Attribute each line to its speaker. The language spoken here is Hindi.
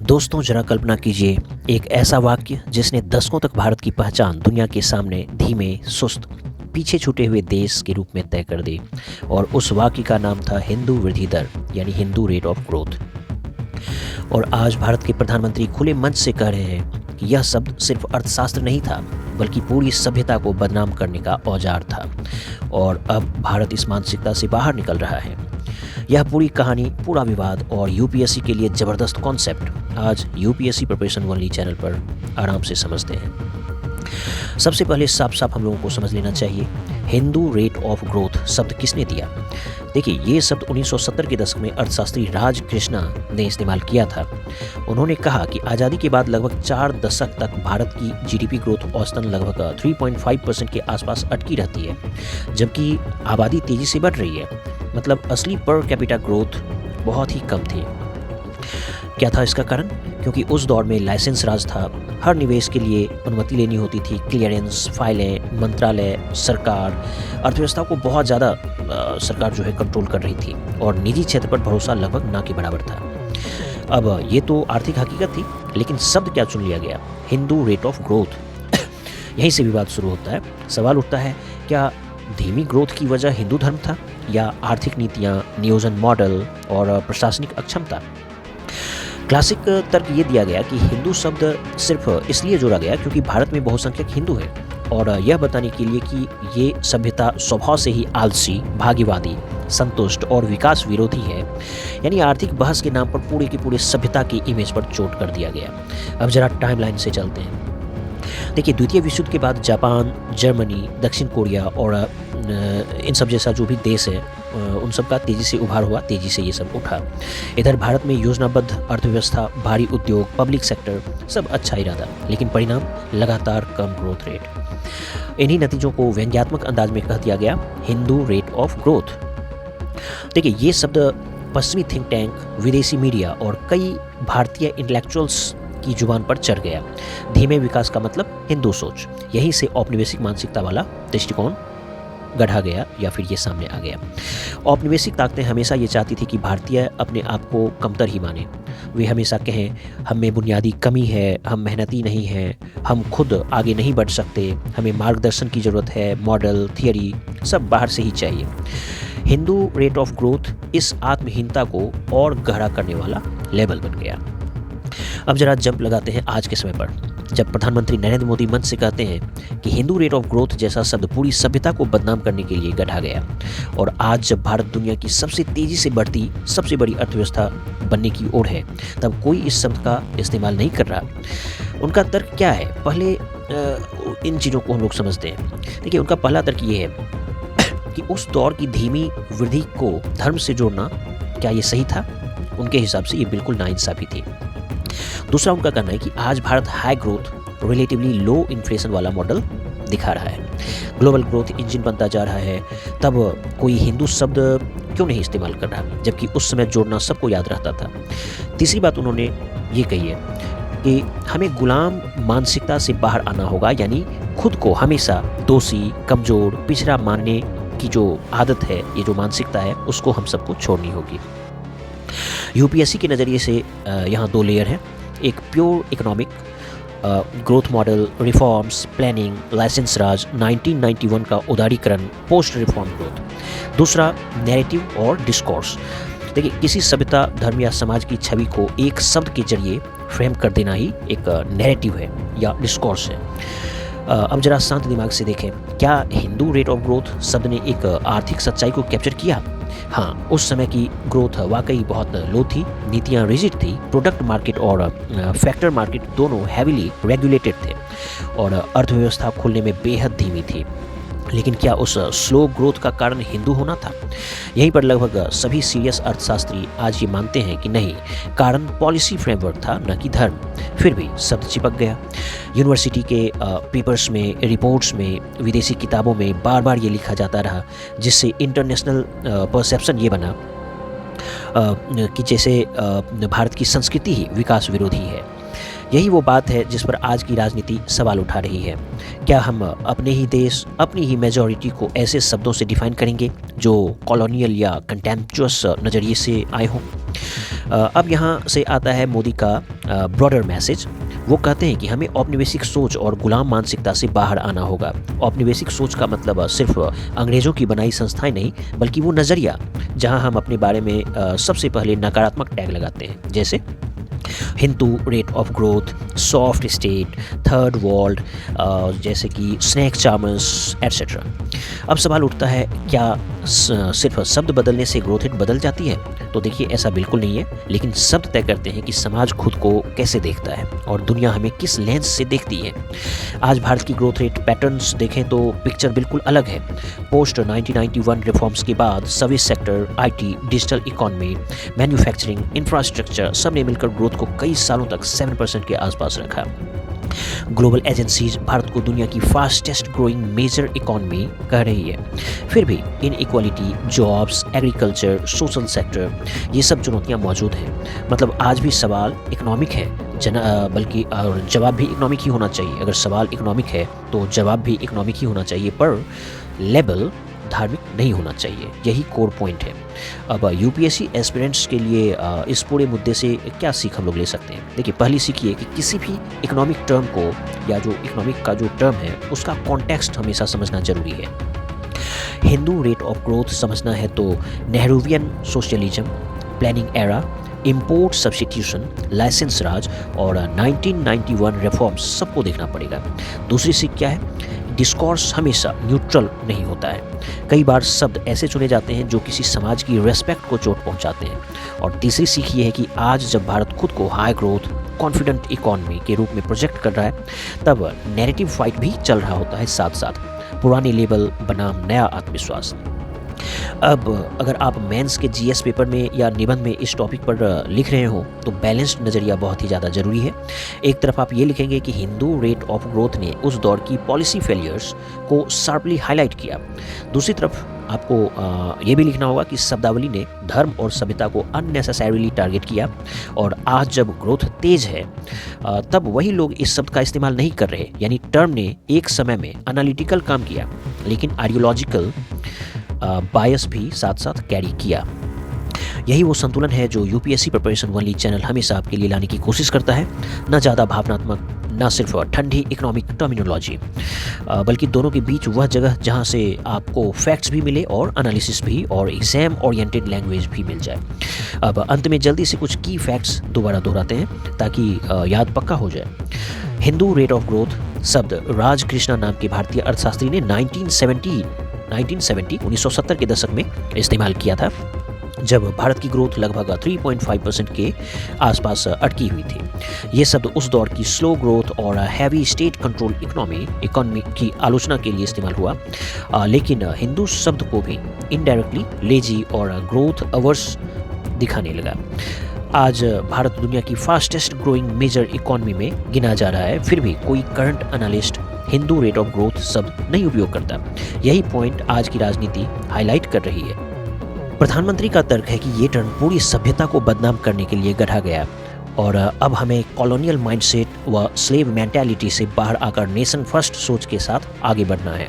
Speaker 1: दोस्तों जरा कल्पना कीजिए एक ऐसा वाक्य जिसने दशकों तक भारत की पहचान दुनिया के सामने धीमे सुस्त पीछे छूटे हुए देश के रूप में तय कर दी। और उस वाक्य का नाम था हिंदू वृद्धि दर यानी हिंदू रेट ऑफ ग्रोथ। और आज भारत के प्रधानमंत्री खुले मंच से कह रहे हैं कि यह शब्द सिर्फ अर्थशास्त्र नहीं था बल्कि पूरी सभ्यता को बदनाम करने का औजार था। और अब भारत इस मानसिकता से बाहर निकल रहा है। यह पूरी कहानी, पूरा विवाद और यूपीएससी के लिए ज़बरदस्त कॉन्सेप्ट आज यूपीएससी प्रिपरेशन ओनली चैनल पर आराम से समझते हैं। सबसे पहले साफ साफ हम लोगों को समझ लेना चाहिए हिंदू रेट ऑफ ग्रोथ शब्द किसने दिया। देखिए, ये शब्द 1970 के दशक में अर्थशास्त्री राज कृष्णा ने इस्तेमाल किया था। उन्होंने कहा कि आज़ादी के बाद लगभग 4 दशक तक भारत की जीडीपी ग्रोथ औसतन लगभग 3.5% के आसपास अटकी रहती है, जबकि आबादी तेज़ी से बढ़ रही है। मतलब असली पर कैपिटा ग्रोथ बहुत ही कम थी। क्या था इसका कारण? क्योंकि उस दौर में लाइसेंस राज था। हर निवेश के लिए अनुमति लेनी होती थी, क्लियरेंस, फाइलें, मंत्रालय, सरकार, अर्थव्यवस्था को बहुत ज़्यादा सरकार जो है कंट्रोल कर रही थी और निजी क्षेत्र पर भरोसा लगभग ना के बराबर था। अब ये तो आर्थिक हकीकत थी, लेकिन शब्द क्या चुन लिया गया? Hindu rate of growth. यहीं से विवाद शुरू होता है। सवाल उठता है, क्या धीमी ग्रोथ की वजह हिंदू धर्म था या आर्थिक नीतियाँ, नियोजन मॉडल और प्रशासनिक अक्षमता? क्लासिक तर्क ये दिया गया कि हिंदू शब्द सिर्फ इसलिए जोड़ा गया क्योंकि भारत में बहुसंख्यक हिंदू हैं और यह बताने के लिए कि ये सभ्यता स्वभाव से ही आलसी, भाग्यवादी, संतुष्ट और विकास विरोधी है। यानी आर्थिक बहस के नाम पर पूरे की पूरे सभ्यता की इमेज पर चोट कर दिया गया। अब जरा टाइमलाइन से चलते हैं। देखिए, द्वितीय विश्व युद्ध के बाद जापान, जर्मनी, दक्षिण कोरिया और इन सब जैसा जो भी देश है उन सब का तेज़ी से उभार हुआ, तेज़ी से ये सब उठा। इधर भारत में योजनाबद्ध अर्थव्यवस्था, भारी उद्योग, पब्लिक सेक्टर सब अच्छा ही रहा, लेकिन परिणाम लगातार कम ग्रोथ रेट। इन्हीं नतीजों को व्यंग्यात्मक अंदाज में कह दिया गया हिंदू रेट ऑफ ग्रोथ। देखिए, ये शब्द पश्चिमी थिंक टैंक, विदेशी मीडिया और कई भारतीय इंटेलेक्चुअल्स की जुबान पर चढ़ गया। धीमे विकास का मतलब हिंदू सोच। यहीं से औपनिवेशिक मानसिकता वाला दृष्टिकोण गढ़ा गया या फिर ये सामने आ गया। औपनिवेशिक ताकतें हमेशा ये चाहती थी कि भारतीय अपने आप को कमतर ही माने। वे हमेशा कहें, हम में बुनियादी कमी है, हम मेहनती नहीं हैं, हम खुद आगे नहीं बढ़ सकते, हमें मार्गदर्शन की ज़रूरत है, मॉडल, थियरी सब बाहर से ही चाहिए। हिंदू रेट ऑफ ग्रोथ इस आत्महीनता को और गहरा करने वाला लेबल बन गया। अब जरा जंप लगाते हैं आज के समय पर, जब प्रधानमंत्री नरेंद्र मोदी मंच से कहते हैं कि हिंदू रेट ऑफ ग्रोथ जैसा शब्द पूरी सभ्यता को बदनाम करने के लिए गढ़ा गया। और आज जब भारत दुनिया की सबसे तेज़ी से बढ़ती सबसे बड़ी अर्थव्यवस्था बनने की ओर है, तब कोई इस शब्द का इस्तेमाल नहीं कर रहा। उनका तर्क क्या है? पहले इन चीज़ों को हम लोग समझते हैं। देखिए, उनका पहला तर्क ये है कि उस दौर की धीमी वृद्धि को धर्म से जोड़ना क्या ये सही था? उनके हिसाब से ये बिल्कुल नाइंसाफ़ी थी। दूसरा उनका कहना है कि आज Bharat high growth, relatively low inflation वाला मॉडल दिखा रहा है, ग्लोबल ग्रोथ इंजन बनता जा रहा है। तब कोई हिंदू शब्द क्यों नहीं इस्तेमाल कर रहा, जबकि उस समय जोड़ना सबको याद रहता था। तीसरी बात उन्होंने ये कही है कि हमें गुलाम मानसिकता से बाहर आना होगा, यानी खुद को हमेशा दोषी, कमज़ोर, पिछड़ा मानने की जो आदत है, ये जो मानसिकता है, उसको हम सबको छोड़नी होगी। यूपीएससी के नज़रिए से यहाँ 2 लेयर हैं। एक pure economic growth model, reforms, planning, licence Raj, 1991 का उदारीकरण, पोस्ट रिफॉर्म ग्रोथ। दूसरा नैरेटिव और डिस्कोर्स। देखिए, किसी सभ्यता, धर्म या समाज की छवि को एक शब्द के जरिए फ्रेम कर देना ही एक नैरेटिव है या डिस्कोर्स है। अब जरा शांत दिमाग से देखें, क्या हिंदू रेट ऑफ ग्रोथ शब्द ने एक आर्थिक सच्चाई को कैप्चर किया? हाँ, उस समय की ग्रोथ वाकई बहुत लो थी, नीतियाँ रिजिड थी, प्रोडक्ट मार्केट और फैक्टर मार्केट दोनों हैविली रेगुलेटेड थे और अर्थव्यवस्था खुलने में बेहद धीमी थी। लेकिन क्या उस स्लो ग्रोथ का कारण हिंदू होना था? यहीं पर लगभग सभी सीरियस अर्थशास्त्री आज ये मानते हैं कि नहीं, कारण पॉलिसी फ्रेमवर्क था, न कि धर्म। फिर भी शब्द चिपक गया। यूनिवर्सिटी के पेपर्स में, रिपोर्ट्स में, विदेशी किताबों में बार बार ये लिखा जाता रहा, जिससे इंटरनेशनल परसेप्शन ये बना कि जैसे भारत की संस्कृति ही विकास विरोधी है। यही वो बात है जिस पर आज की राजनीति सवाल उठा रही है। क्या हम अपने ही देश, अपनी ही मेजॉरिटी को ऐसे शब्दों से डिफाइन करेंगे जो कॉलोनियल या कंटेम्पचुअस नज़रिए से आए हों? अब यहाँ से आता है मोदी का ब्रॉडर मैसेज। वो कहते हैं कि हमें औपनिवेशिक सोच और गुलाम मानसिकता से बाहर आना होगा। औपनिवेशिक सोच का मतलब सिर्फ अंग्रेज़ों की बनाई संस्थाएं नहीं, बल्कि वो नज़रिया जहाँ हम अपने बारे में सबसे पहले नकारात्मक टैग लगाते हैं, जैसे Hindu rate of growth, soft state, third world, जैसे कि स्नैक चार्मर्स एट्सेट्रा। अब सवाल उठता है, क्या सिर्फ शब्द बदलने से ग्रोथ रेट बदल जाती है? तो देखिए, ऐसा बिल्कुल नहीं है, लेकिन शब्द तय करते हैं कि समाज खुद को कैसे देखता है और दुनिया हमें किस लेंस से देखती है। आज भारत की ग्रोथ रेट पैटर्न्स देखें तो पिक्चर बिल्कुल अलग है। पोस्ट 1991 रिफॉर्म्स के बाद service sector, IT, digital economy, manufacturing, infrastructure सब ने मिलकर ग्रोथ को कई सालों तक 7% के आसपास रखा। ग्लोबल एजेंसीज भारत को दुनिया की फास्टेस्ट ग्रोइंग मेजर इकोनॉमी कह रही है। फिर भी इन equality, jobs, agriculture, social sector, ये सब चुनौतियां मौजूद हैं। मतलब आज भी सवाल इकोनॉमिक है, बल्कि जवाब भी इकोनॉमिक ही होना चाहिए। अगर सवाल इकोनॉमिक है तो जवाब भी इकोनॉमिक ही होना चाहिए, पर लेबल धार्मिक नहीं होना चाहिए। यही कोर पॉइंट है। अब यूपीएससी एस्पिरेंट्स के लिए इस पूरे मुद्दे से क्या सीख हम लोग ले सकते हैं? देखिए, पहली सीख ये कि किसी भी इकोनॉमिक टर्म को या जो इकोनॉमिक का जो टर्म है उसका कॉन्टेक्स्ट हमेशा समझना जरूरी है। हिंदू रेट ऑफ ग्रोथ समझना है तो Nehruvian socialism, planning era, import substitution, licence Raj और 1991 रिफॉर्म्स सबको देखना पड़ेगा। दूसरी सीख क्या है? डिस्कोर्स हमेशा न्यूट्रल नहीं होता है। कई बार शब्द ऐसे चुने जाते हैं जो किसी समाज की रेस्पेक्ट को चोट पहुंचाते हैं। और तीसरी सीख ये है कि आज जब भारत खुद को हाई ग्रोथ, कॉन्फिडेंट इकोनॉमी के रूप में प्रोजेक्ट कर रहा है, तब नैरेटिव फाइट भी चल रहा होता है साथ साथ। पुराने लेबल बनाम नया आत्मविश्वास। अब अगर आप मेंस के जीएस पेपर में या निबंध में इस टॉपिक पर लिख रहे हो तो बैलेंस्ड नज़रिया बहुत ही ज़्यादा ज़रूरी है। एक तरफ आप ये लिखेंगे कि हिंदू रेट ऑफ ग्रोथ ने उस दौर की पॉलिसी फेलियर्स को शार्पली हाईलाइट किया। दूसरी तरफ आपको ये भी लिखना होगा कि शब्दावली ने धर्म और सभ्यता को अननेसेसरीली टारगेट किया और आज जब ग्रोथ तेज है तब वही लोग इस शब्द का इस्तेमाल नहीं कर रहे। यानी टर्म ने एक समय में एनालिटिकल काम किया, लेकिन आइडियोलॉजिकल बायस भी साथ साथ कैरी किया। यही वो संतुलन है जो यूपीएससी प्रिपरेशन ओनली चैनल हमेशा आपके लिए लाने की कोशिश करता है। न ज़्यादा भावनात्मक, न सिर्फ ठंडी इकोनॉमिक टर्मिनोलॉजी, बल्कि दोनों के बीच वह जगह जहां से आपको फैक्ट्स भी मिले और एनालिसिस भी और एग्जाम ओरिएंटेड लैंग्वेज भी मिल जाए। अब अंत में जल्दी से कुछ की फैक्ट्स दोबारा दोहराते हैं ताकि याद पक्का हो जाए। हिंदू रेट ऑफ ग्रोथ शब्द राज कृष्णा नाम के भारतीय अर्थशास्त्री ने 1970 के दशक में इस्तेमाल किया था, जब भारत की ग्रोथ लगभग 3.5% के आसपास अटकी हुई थी। ये शब्द उस दौर की स्लो ग्रोथ और हैवी स्टेट कंट्रोल इकोनॉमी की आलोचना के लिए इस्तेमाल हुआ, लेकिन हिंदू शब्द को भी इनडायरेक्टली लेजी और ग्रोथ अवर्स दिखाने लगा। आज भारत दुनिया की फास्टेस्ट ग्रोइंग मेजर इकोनॉमी में गिना जा रहा है, फिर भी कोई current analyst Hindu rate of growth शब्द नहीं उपयोग करता। यही पॉइंट आज की राजनीति हाईलाइट कर रही है। प्रधानमंत्री का तर्क है कि ये टर्म पूरी सभ्यता को बदनाम करने के लिए गढ़ा गया और अब हमें कॉलोनियल माइंडसेट व स्लेव मेंटालिटी से बाहर आकर नेशन फर्स्ट सोच के साथ आगे बढ़ना है।